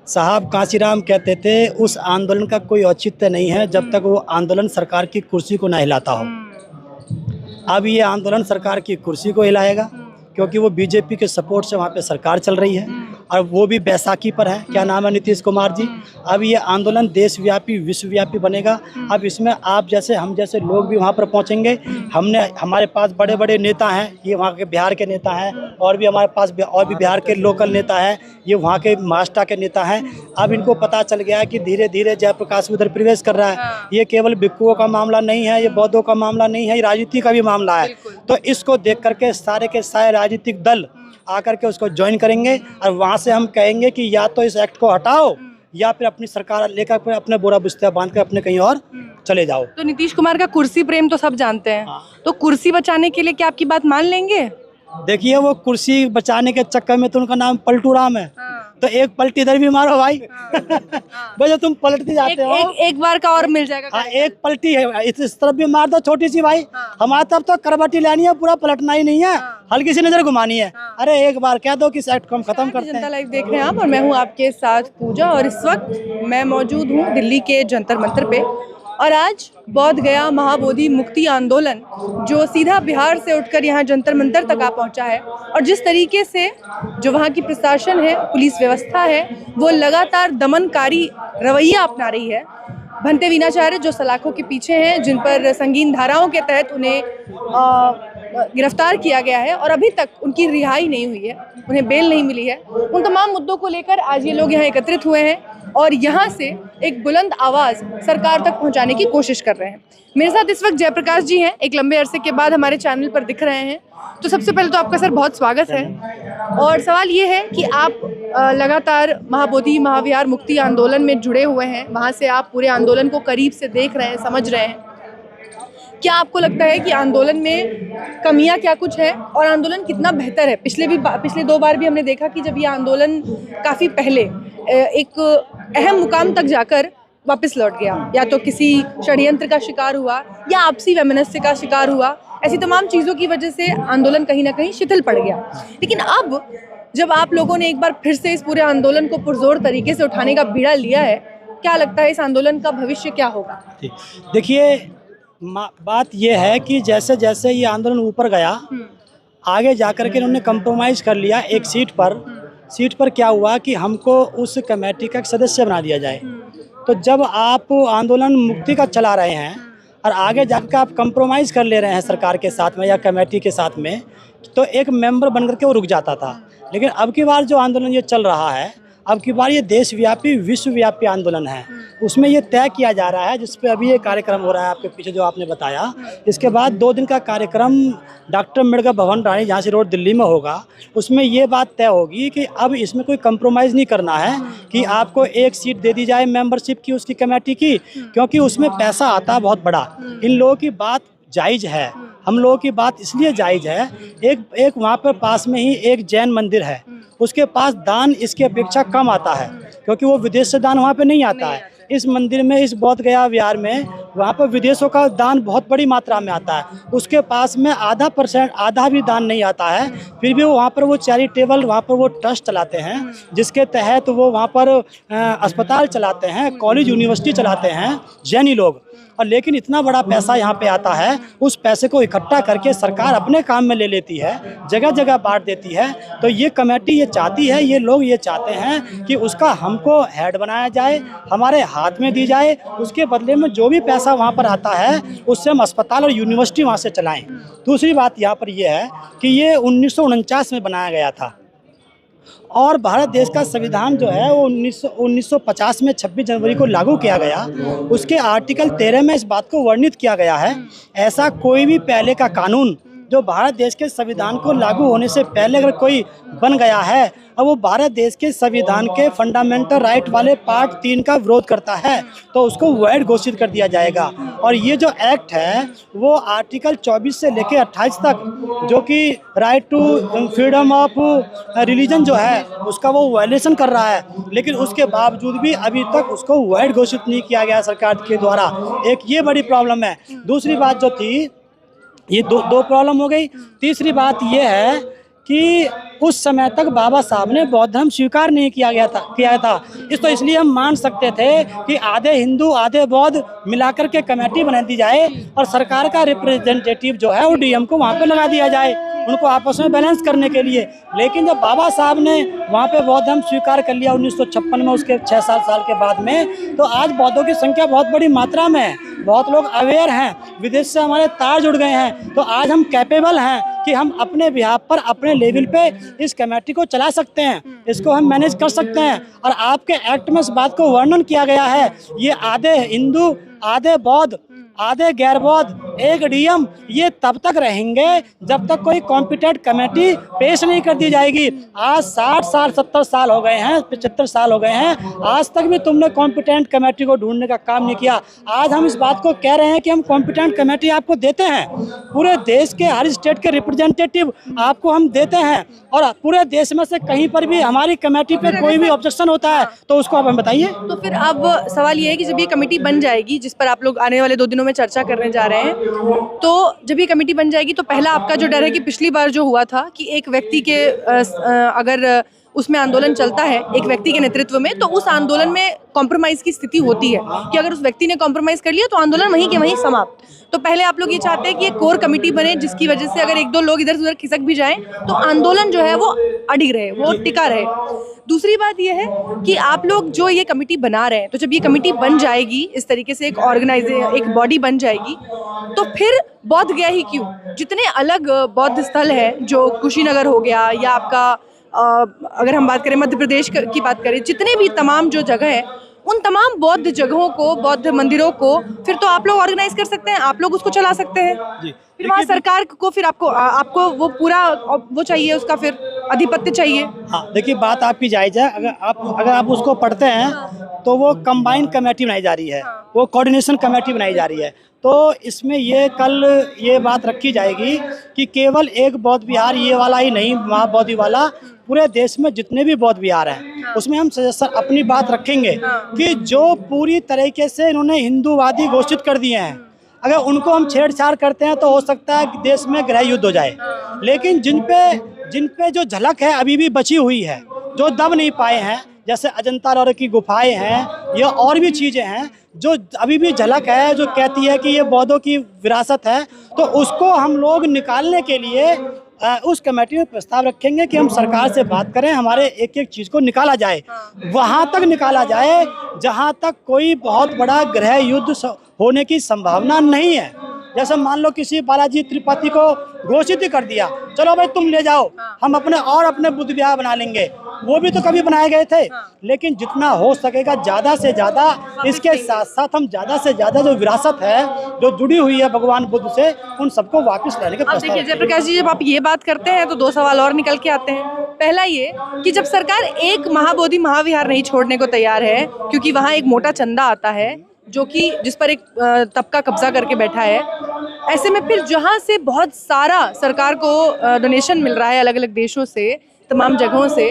साहब कांशीराम कहते थे उस आंदोलन का कोई औचित्य नहीं है जब तक वो आंदोलन सरकार की कुर्सी को ना हिलाता हो। अब ये आंदोलन सरकार की कुर्सी को हिलाएगा क्योंकि वो बीजेपी के सपोर्ट से वहाँ पे सरकार चल रही है और वो भी बैसाखी पर है। क्या नाम है? नीतीश कुमार जी। अब ये आंदोलन देशव्यापी विश्वव्यापी बनेगा। अब इसमें आप जैसे हम जैसे लोग भी वहाँ पर पहुँचेंगे। हमारे पास बड़े बड़े नेता हैं, ये वहाँ के बिहार के नेता हैं, और भी हमारे पास और भी बिहार के लोकल नेता हैं, ये वहाँ के महाराष्ट्र के नेता हैं। अब इनको पता चल गया है कि धीरे धीरे जयप्रकाश उधर प्रवेश कर रहा है। ये केवल भिक्षुओं का मामला नहीं है, ये बौद्धों का मामला नहीं है, ये राजनीति का भी मामला है। तो इसको देख करके सारे के सारे राजनीतिक दल आकर के उसको ज्वाइन करेंगे और वहाँ से हम कहेंगे कि या तो इस एक्ट को हटाओ या फिर अपनी सरकार लेकर फिर अपने बोरा बुस्तिया बांध कर अपने कहीं और चले जाओ। तो नीतीश कुमार का कुर्सी प्रेम तो सब जानते हैं, तो कुर्सी बचाने के लिए क्या आपकी बात मान लेंगे? देखिए, वो कुर्सी बचाने के चक्कर में तो उनका नाम पलटू राम है। तो एक पलटी इधर भी मारो भाई। भाई तुम पलटते जाते हो, एक बार का और मिल जाएगा। हाँ, एक पलटी है, इस तरफ भी मार दो छोटी सी भाई। हमारे तरफ तो करबटी लेनी है, पूरा पलटना ही नहीं है, हल्की सी नजर घुमानी है। अरे एक बार कह दो कि इस एक्ट को हम खत्म करते हैं। जनता लाइव देख रहे हैं आप और मैं हूँ आपके साथ पूजा, और इस वक्त मैं मौजूद हूँ दिल्ली के जंतर मंतर पे। और आज बोध गया महाबोधि मुक्ति आंदोलन जो सीधा बिहार से उठकर यहाँ जंतर मंतर तक आ पहुँचा है, और जिस तरीके से जो वहाँ की प्रशासन है, पुलिस व्यवस्था है, वो लगातार दमनकारी रवैया अपना रही है। भंते वीणाचार्य जो सलाखों के पीछे हैं, जिन पर संगीन धाराओं के तहत उन्हें गिरफ्तार किया गया है और अभी तक उनकी रिहाई नहीं हुई है, उन्हें बेल नहीं मिली है, उन तमाम मुद्दों को लेकर आज ये लोग यहाँ एकत्रित हुए हैं और यहाँ से एक बुलंद आवाज़ सरकार तक पहुँचाने की कोशिश कर रहे हैं। मेरे साथ इस वक्त जयप्रकाश जी हैं, एक लंबे अरसे के बाद हमारे चैनल पर दिख रहे हैं। तो सबसे पहले तो आपका सर बहुत स्वागत है, और सवाल ये है कि आप लगातार महाबोधि महाविहार मुक्ति आंदोलन में जुड़े हुए हैं, वहाँ से आप पूरे आंदोलन को करीब से देख रहे हैं, समझ रहे हैं। क्या आपको लगता है कि आंदोलन में कमियां क्या कुछ है और आंदोलन कितना बेहतर है? पिछले दो बार भी हमने देखा कि जब ये आंदोलन काफ़ी पहले एक अहम मुकाम तक जाकर वापस लौट गया, या तो किसी षड्यंत्र का शिकार हुआ या आपसी वैमनस्य का शिकार हुआ, ऐसी तमाम चीज़ों की वजह से आंदोलन कहीं ना कहीं शिथिल पड़ गया। लेकिन अब जब आप लोगों ने एक बार फिर से इस पूरे आंदोलन को पुरजोर तरीके से उठाने का बीड़ा लिया है, क्या लगता है इस आंदोलन का भविष्य क्या होगा? देखिए, बात यह है कि जैसे जैसे ये आंदोलन ऊपर गया, आगे जाकर के इन्होंने कंप्रोमाइज़ कर लिया एक सीट पर क्या हुआ कि हमको उस कमेटी का एक सदस्य बना दिया जाए। तो जब आप आंदोलन मुक्ति का चला रहे हैं और आगे जाकर आप कंप्रोमाइज़ कर ले रहे हैं सरकार के साथ में या कमेटी के साथ में, तो एक मेंबर बन करके वो रुक जाता था। लेकिन अब की बार जो आंदोलन ये चल रहा है, अब की बार ये देशव्यापी विश्वव्यापी आंदोलन है। उसमें ये तय किया जा रहा है, जिस पे अभी ये कार्यक्रम हो रहा है आपके पीछे जो आपने बताया। इसके बाद 2 दिन का कार्यक्रम डॉक्टर अम्बेडकर भवन, रानी झांसी रोड, दिल्ली में होगा। उसमें ये बात तय होगी कि अब इसमें कोई कंप्रोमाइज़ नहीं करना है कि आपको एक सीट दे दी जाए मेंबरशिप की उसकी कमेटी की, क्योंकि उसमें पैसा आता है बहुत बड़ा। इन लोगों की बात जायज़ है, हम लोगों की बात इसलिए जायज़ है, एक वहाँ पर पास में ही एक जैन मंदिर है, उसके पास दान इसकी अपेक्षा कम आता है, क्योंकि वो विदेश से दान वहाँ पे नहीं आता है। इस मंदिर में, इस बोध गया विहार में, वहाँ पर विदेशों का दान बहुत बड़ी मात्रा में आता है। उसके पास में आधा भी दान नहीं आता है, फिर भी वहाँ पर वो चैरिटेबल वहाँ पर वो ट्रस्ट चलाते हैं, जिसके तहत वो वहाँ पर अस्पताल चलाते हैं, कॉलेज यूनिवर्सिटी चलाते हैं जैनी लोग। और लेकिन इतना बड़ा पैसा यहाँ पे आता है, उस पैसे को इकट्ठा करके सरकार अपने काम में ले लेती है, जगह जगह बांट देती है। तो ये कमेटी ये चाहती है, ये लोग ये चाहते हैं कि उसका हमको हेड बनाया जाए, हमारे हाथ में दी जाए, उसके बदले में जो भी पैसा वहाँ पर आता है उससे हम अस्पताल और यूनिवर्सिटी वहाँ से चलाएँ। दूसरी बात यहाँ पर यह है कि ये 1949 में बनाया गया था, और भारत देश का संविधान जो है वो 1950 में 26 जनवरी को लागू किया गया। उसके आर्टिकल 13 में इस बात को वर्णित किया गया है, ऐसा कोई भी पहले का कानून जो भारत देश के संविधान को लागू होने से पहले अगर कोई बन गया है और वो भारत देश के संविधान के फंडामेंटल राइट वाले पार्ट 3 का विरोध करता है, तो उसको वैध घोषित कर दिया जाएगा। और ये जो एक्ट है वो आर्टिकल 24 से लेकर 28 तक, जो कि right to freedom of religion जो है उसका वो वायलेशन कर रहा है, लेकिन उसके बावजूद भी अभी तक उसको वैध घोषित नहीं किया गया सरकार के द्वारा। एक ये बड़ी प्रॉब्लम है। दूसरी बात जो थी, ये दो प्रॉब्लम हो गई। तीसरी बात ये है कि उस समय तक बाबा साहब ने बौद्ध धर्म स्वीकार नहीं किया था। तो इसलिए हम मान सकते थे कि आधे हिंदू आधे बौद्ध मिलाकर के कमेटी बना दी जाए और सरकार का रिप्रेजेंटेटिव जो है वो डीएम को वहाँ पे लगा दिया जाए, उनको आपस में बैलेंस करने के लिए। लेकिन जब बाबा साहब ने वहाँ पे बौद्ध धर्म स्वीकार कर लिया 1956 में, उसके 6-7 साल के बाद में, तो आज बौद्धों की संख्या बहुत बड़ी मात्रा में है, बहुत लोग अवेयर हैं, विदेश से हमारे तार जुड़ गए हैं। तो आज हम कैपेबल हैं कि हम अपने बिहाफ पर अपने लेवल पे इस कमेटी को चला सकते हैं, इसको हम मैनेज कर सकते हैं। और आपके एक्ट में इस बात को वर्णन किया गया है, ये आधे हिंदू आधे बौद्ध आधे गैर बौद्ध एक डीएम ये तब तक रहेंगे जब तक कोई कॉम्पिटेंट कमेटी पेश नहीं कर दी जाएगी। आज 60 साल 70 साल हो गए हैं, 75 साल हो गए हैं, आज तक भी तुमने कॉम्पिटेंट कमेटी को ढूंढने का काम नहीं किया। आज हम इस बात को कह रहे हैं कि हम कॉम्पिटेंट कमेटी आपको देते हैं, पूरे देश के हर स्टेट के रिप्रेजेंटेटिव आपको हम देते हैं, और पूरे देश में से कहीं पर भी हमारी कमेटी पे कोई भी ऑब्जेक्शन होता है तो उसको आप हमें बताइए। तो फिर अब सवाल ये है कि जब ये कमेटी बन जाएगी, जिस पर आप लोग आने वाले 2 दिनों में चर्चा करने जा रहे हैं, तो जब ये कमेटी बन जाएगी तो पहला आपका जो डर है कि पिछली बार जो हुआ था कि एक व्यक्ति के अगर उसमें आंदोलन चलता है एक व्यक्ति के नेतृत्व में, तो उस आंदोलन में कॉम्प्रोमाइज की स्थिति होती है कि अगर उस व्यक्ति ने कॉम्प्रोमाइज कर लिया तो आंदोलन वहीं के वहीं समाप्त। तो पहले आप लोग ये चाहते हैं कि एक कोर कमेटी बने जिसकी वजह से अगर 1-2 लोग इधर उधर खिसक भी जाएं तो आंदोलन जो है वो अडिग रहे, वो टिका रहे। दूसरी बात ये है कि आप लोग जो ये कमेटी बना रहे हैं, तो जब ये कमेटी बन जाएगी इस तरीके से एक बॉडी बन जाएगी, तो फिर बौद्ध गया ही क्यों? जितने अलग बौद्ध स्थल है, जो कुशीनगर हो गया या आपका अगर हम बात करें मध्य प्रदेश की बात करें, जितने भी तमाम जो जगह है, उन तमाम बौद्ध जगहों को, बौद्ध मंदिरों को फिर तो आप लोग ऑर्गेनाइज कर सकते हैं, आप लोग उसको चला सकते हैं। फिर वहाँ सरकार को फिर आपको वो पूरा वो चाहिए, उसका फिर आधिपत्य चाहिए। हाँ, देखिए बात आपकी जायज़ है। अगर आप उसको पढ़ते हैं तो वो कंबाइंड कमेटी बनाई जा रही है, वो कोऑर्डिनेशन कमेटी बनाई जा रही है। तो इसमें ये बात रखी जाएगी कि केवल एक बौद्ध विहार ये वाला ही नहीं, महाबौद्धि वाला, पूरे देश में जितने भी बौद्ध विहार हैं उसमें हम अपनी बात रखेंगे कि जो पूरी तरीके से इन्होंने हिंदूवादी घोषित कर दिए हैं, अगर उनको हम छेड़छाड़ करते हैं तो हो सकता है कि देश में गृह युद्ध हो जाए। लेकिन जिन पे जो झलक है अभी भी बची हुई है, जो दब नहीं पाए हैं, जैसे अजंता एलोरा की गुफाएं हैं या और भी चीज़ें हैं जो अभी भी झलक है, जो कहती है कि ये बौद्धों की विरासत है, तो उसको हम लोग निकालने के लिए उस कमेटी में प्रस्ताव रखेंगे कि हम सरकार से बात करें, हमारे एक एक चीज़ को निकाला जाए, वहाँ तक निकाला जाए जहाँ तक कोई बहुत बड़ा गृह युद्ध होने की संभावना नहीं है। जैसे मान लो किसी बालाजी त्रिपाठी को घोषित ही कर दिया, चलो भाई तुम ले जाओ, हम अपने बुद्ध विहार बना लेंगे, वो भी तो कभी बनाए गए थे। लेकिन जितना हो सकेगा ज़्यादा से ज़्यादा, इसके साथ साथ हम ज़्यादा से ज़्यादा जो विरासत है जो जुड़ी हुई है भगवान बुद्ध से, उन सबको वापस लाने के प्रस्ताव। देखिए जयप्रकाश जी, जब आप ये बात करते हैं तो 2 सवाल और निकल के आते हैं। पहला ये कि जब सरकार एक महाबोधि महाविहार नहीं छोड़ने को तैयार है, क्योंकि वहाँ एक मोटा चंदा आता है जिस पर एक तबका कब्जा करके बैठा है, ऐसे में फिर जहाँ से बहुत सारा सरकार को डोनेशन मिल रहा है अलग अलग देशों से, तमाम जगहों से,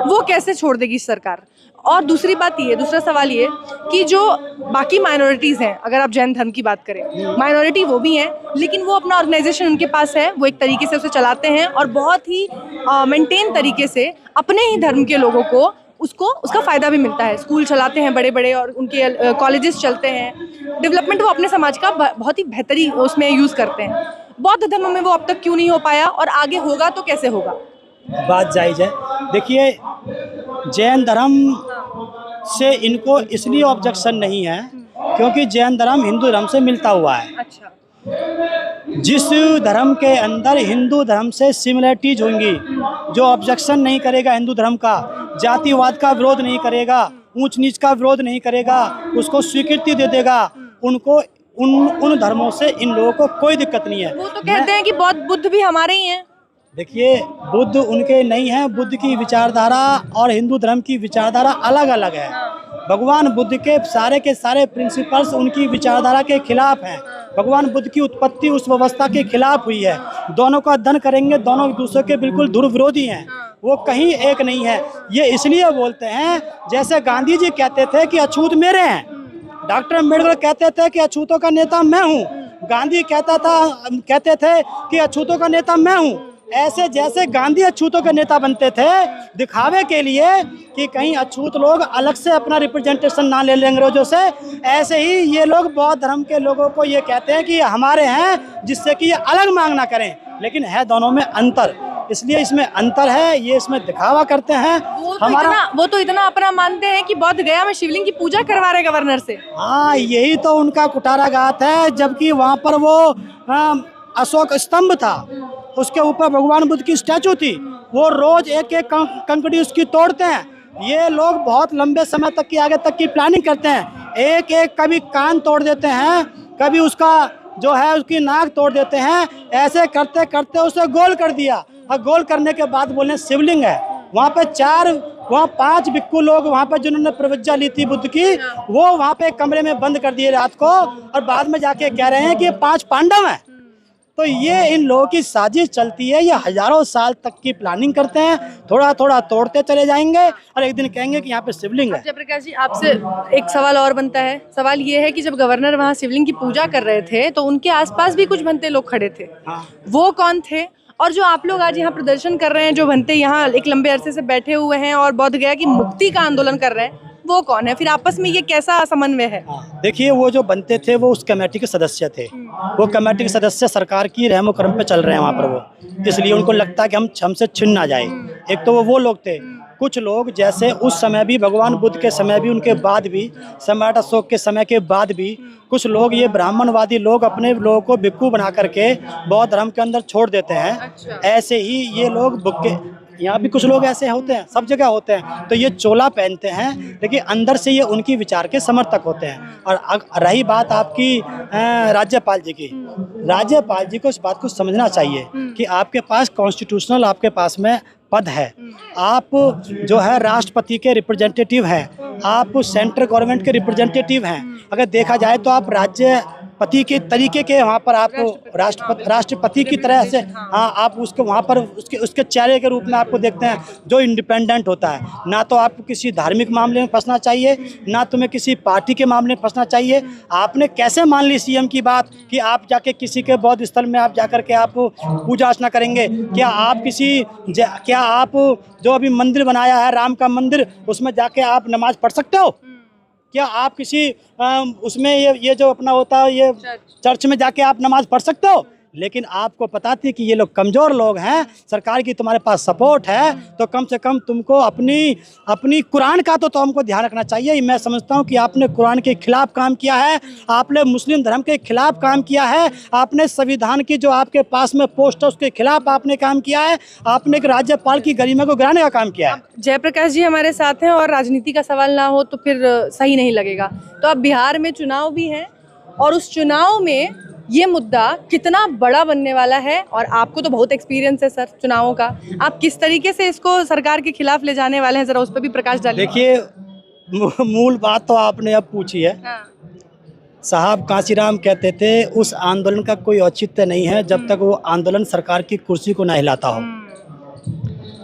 वो कैसे छोड़ देगी सरकार? और दूसरी बात ये, दूसरा सवाल ये कि जो बाकी माइनॉरिटीज़ हैं, अगर आप जैन धर्म की बात करें, माइनॉरिटी वो भी हैं, लेकिन वो अपना ऑर्गेनाइजेशन उनके पास है, वो एक तरीके से उसे चलाते हैं और बहुत ही मेंटेन तरीके से अपने ही धर्म के लोगों को उसका फ़ायदा भी मिलता है। स्कूल चलाते हैं बड़े बड़े और उनके कॉलेजेस चलते हैं, डेवलपमेंट वो अपने समाज का बहुत ही बेहतरीन उसमें यूज़ करते हैं। बौद्ध धर्म में वो अब तक क्यों नहीं हो पाया, और आगे होगा तो कैसे होगा? बात जायज़ है। देखिए, जैन धर्म से इनको इसलिए ऑब्जेक्शन नहीं है क्योंकि जैन धर्म हिंदू धर्म से मिलता हुआ है। अच्छा। जिस धर्म के अंदर हिंदू धर्म से सिमिलरिटीज होंगी, जो ऑब्जेक्शन नहीं करेगा हिंदू धर्म का, जातिवाद का विरोध नहीं करेगा, ऊंच नीच का विरोध नहीं करेगा, उसको स्वीकृति दे देगा, उनको उन धर्मों से इन लोगों को कोई दिक्कत नहीं है। वो तो कहते हैं कि बुद्ध भी हमारे ही हैं। देखिए, बुद्ध उनके नहीं हैं, बुद्ध की विचारधारा और हिंदू धर्म की विचारधारा अलग अलग है। भगवान बुद्ध के सारे प्रिंसिपल्स उनकी विचारधारा के खिलाफ हैं। भगवान बुद्ध की उत्पत्ति उस व्यवस्था के खिलाफ हुई है। दोनों का अध्ययन करेंगे, दोनों एक दूसरे के बिल्कुल ध्रुव विरोधी हैं, वो कहीं एक नहीं है। ये इसलिए बोलते हैं, जैसे गांधी जी कहते थे कि अछूत मेरे हैं, डॉक्टर अम्बेडकर कहते थे कि अछूतों का नेता मैं हूँ, गांधी कहते थे कि अछूतों का नेता मैं हूँ। ऐसे जैसे गांधी अछूतों के नेता बनते थे दिखावे के लिए कि कहीं अछूत लोग अलग से अपना रिप्रेजेंटेशन ना ले लें अंग्रेजों से, ऐसे ही ये लोग बौद्ध धर्म के लोगों को ये कहते हैं कि ये हमारे हैं, जिससे कि ये अलग मांग ना करें। लेकिन है दोनों में अंतर, इसलिए इसमें अंतर है, ये इसमें दिखावा करते हैं। वो तो इतना अपना मानते हैं कि बौद्ध गया में शिवलिंग की पूजा करवा रहे गवर्नर से। हाँ, यही तो उनका कुठाराघात है। जबकि वहाँ पर वो अशोक स्तंभ था, उसके ऊपर भगवान बुद्ध की स्टैचू थी, वो रोज एक एक कंकड़ी उसकी तोड़ते हैं। ये लोग बहुत लंबे समय तक की, आगे तक की प्लानिंग करते हैं। एक एक कभी कान तोड़ देते हैं, कभी उसका जो है उसकी नाक तोड़ देते हैं। ऐसे करते करते उसे गोल कर दिया, और गोल करने के बाद बोले शिवलिंग है। वहाँ पे 5 भिक्खु लोग वहाँ पे जिन्होंने प्रवज्ञा ली थी बुद्ध की, वो वहाँ पे एक कमरे में बंद कर दिए रात को, और बाद में जाके कह रहे हैं कि ये 5 पांडव हैं। तो ये इन लोगों की साजिश चलती है। ये हजारों साल तक की प्लानिंग करते हैं, थोड़ा थोड़ा तोड़ते चले जाएंगे और एक दिन कहेंगे कि यहाँ पे शिवलिंग है। जयप्रकाश जी, आपसे एक सवाल और बनता है। सवाल ये है कि जब गवर्नर वहाँ शिवलिंग की पूजा कर रहे थे तो उनके आसपास भी कुछ भंते लोग खड़े थे। हाँ। वो कौन थे? और जो आप लोग आज यहाँ प्रदर्शन कर रहे हैं, जो भंते यहाँ एक लंबे अरसे से बैठे हुए हैं और बौद्ध गया की मुक्ति का आंदोलन कर रहे हैं, वो कौन है? फिर आपस में ये कैसा समन्वय है? देखिए, वो जो बनते थे वो उस कमेटी के सदस्य थे। वो कमेटी के सदस्य सरकार की रहमो करम पे चल रहे हैं वहाँ पर वो, इसलिए उनको लगता है कि हमसे छिन ना जाए। एक तो वो लोग थे। कुछ लोग जैसे उस समय भी, भगवान बुद्ध के समय भी, उनके बाद भी, सम्राट अशोक के समय के बाद भी कुछ लोग, ये ब्राह्मणवादी लोग अपने लोगों को भिक्खु बना करके बौद्ध धर्म के अंदर छोड़ देते हैं। अच्छा। ऐसे ही ये लोग यहाँ भी कुछ लोग ऐसे होते हैं, सब जगह होते हैं। तो ये चोला पहनते हैं, लेकिन अंदर से ये उनकी विचार के समर्थक होते हैं। और रही बात आपकी राज्यपाल जी की, राज्यपाल जी को इस बात को समझना चाहिए कि आपके पास कॉन्स्टिट्यूशनल, आपके पास में पद है। आप जो है राष्ट्रपति के रिप्रेजेंटेटिव हैं, आप सेंट्रल गवर्नमेंट के रिप्रेजेंटेटिव हैं। अगर देखा जाए तो आप राज्यपति के तरीके के वहाँ पर, आपको राष्ट्रपति की तरह से, हाँ, आप उसके वहाँ पर उसके चेहरे के रूप में आपको देखते हैं, जो इंडिपेंडेंट होता है। ना तो आपको किसी धार्मिक मामले में फंसना चाहिए, ना तुम्हें किसी पार्टी के मामले में फंसना चाहिए। आपने कैसे मान ली सीएम की बात कि आप जाके किसी के बौद्ध स्थल में आप जाकर के आप पूजा अर्चना करेंगे? क्या आप जो अभी मंदिर बनाया है, राम का मंदिर, उसमें जाके आप नमाज पढ़ सकते हो? क्या आप किसी उसमें ये जो अपना होता है, ये चर्च में जाके आप नमाज पढ़ सकते हो? लेकिन आपको पता थी कि ये लोग कमज़ोर लोग हैं, सरकार की तुम्हारे पास सपोर्ट है, तो कम से कम तुमको अपनी कुरान का तो हमको ध्यान रखना चाहिए। मैं समझता हूँ कि आपने कुरान के खिलाफ काम किया है, आपने मुस्लिम धर्म के खिलाफ काम किया है, आपने संविधान की जो आपके पास में पोस्ट है उसके खिलाफ आपने काम किया है, आपने एक राज्यपाल की गरिमा को गिराने का काम किया है। जयप्रकाश जी हमारे साथ हैं और राजनीति का सवाल ना हो तो फिर सही नहीं लगेगा। तो अब बिहार में चुनाव भी है और उस चुनाव में ये मुद्दा कितना बड़ा बनने वाला है, और आपको तो बहुत एक्सपीरियंस है सर चुनावों का, आप किस तरीके से इसको सरकार के खिलाफ ले जाने वाले हैं, जरा उस पर भी प्रकाश डालिए। देखिए, मूल बात तो आपने अब पूछी है। हाँ। साहब कांशीराम कहते थे, उस आंदोलन का कोई औचित्य नहीं है जब तक वो आंदोलन सरकार की कुर्सी को ना हिलाता हो।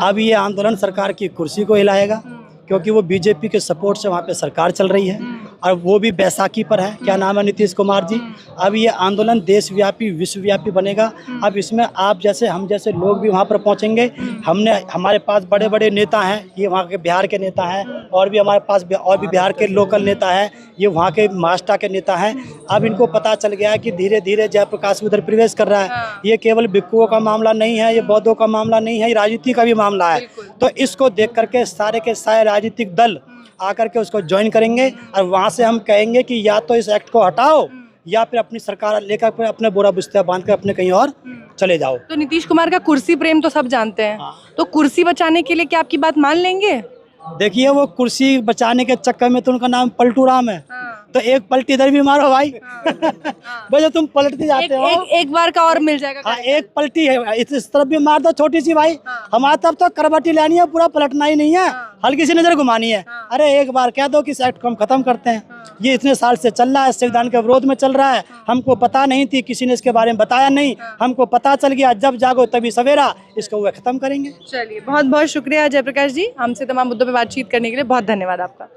अब ये आंदोलन सरकार की कुर्सी को हिलाएगा, क्योंकि वो बीजेपी के सपोर्ट से वहाँ पे सरकार चल रही है, और वो भी बैसाखी पर है। क्या नाम है? नीतीश कुमार जी। अब ये आंदोलन देशव्यापी, विश्वव्यापी बनेगा। अब इसमें आप जैसे, हम जैसे लोग भी वहाँ पर पहुँचेंगे। हमारे पास बड़े बड़े नेता हैं, ये वहाँ के बिहार के नेता हैं, और भी हमारे पास और भी बिहार के लोकल नेता हैं, ये वहाँ के महाराष्ट्र के नेता हैं। अब इनको पता चल गया है कि धीरे धीरे जयप्रकाश उधर प्रवेश कर रहा है। ये केवल भिक्खुओं का मामला नहीं है, ये बौद्धों का मामला नहीं है, ये राजनीति का भी मामला है। तो इसको देख करके सारे के सारे राजनीतिक दल आकर के उसको ज्वाइन करेंगे, और वहाँ से हम कहेंगे कि या तो इस एक्ट को हटाओ, या फिर अपनी सरकार लेकर अपने बोरा बुस्तिया बांध कर अपने कहीं और चले जाओ। तो नीतीश कुमार का कुर्सी प्रेम तो सब जानते हैं। तो कुर्सी बचाने के लिए क्या आपकी बात मान लेंगे? देखिए, वो कुर्सी बचाने के चक्कर में तो उनका नाम पलटू राम है। तो एक पलटी इधर भी मारो भाई। भाई तुम पलटते जाते हो, एक बार का और मिल जाएगा। हाँ, एक पलटी है, इस तरफ भी मार दो छोटी सी भाई। हमारे तरफ तो करबटी लेनी है, पूरा पलटना ही नहीं है, हल्की सी नजर घुमानी है। अरे एक बार कह दो कि इस एक्ट को हम खत्म करते हैं। ये इतने साल से चल रहा है, संविधान के विरोध में चल रहा है। हमको पता नहीं थी, किसी ने इसके बारे में बताया नहीं, हमको पता चल गया, जब जागो तभी सवेरा, इसको वो खत्म करेंगे। चलिए, बहुत बहुत शुक्रिया जयप्रकाश जी, हमसे तमाम मुद्दों पे बातचीत करने के लिए बहुत धन्यवाद आपका।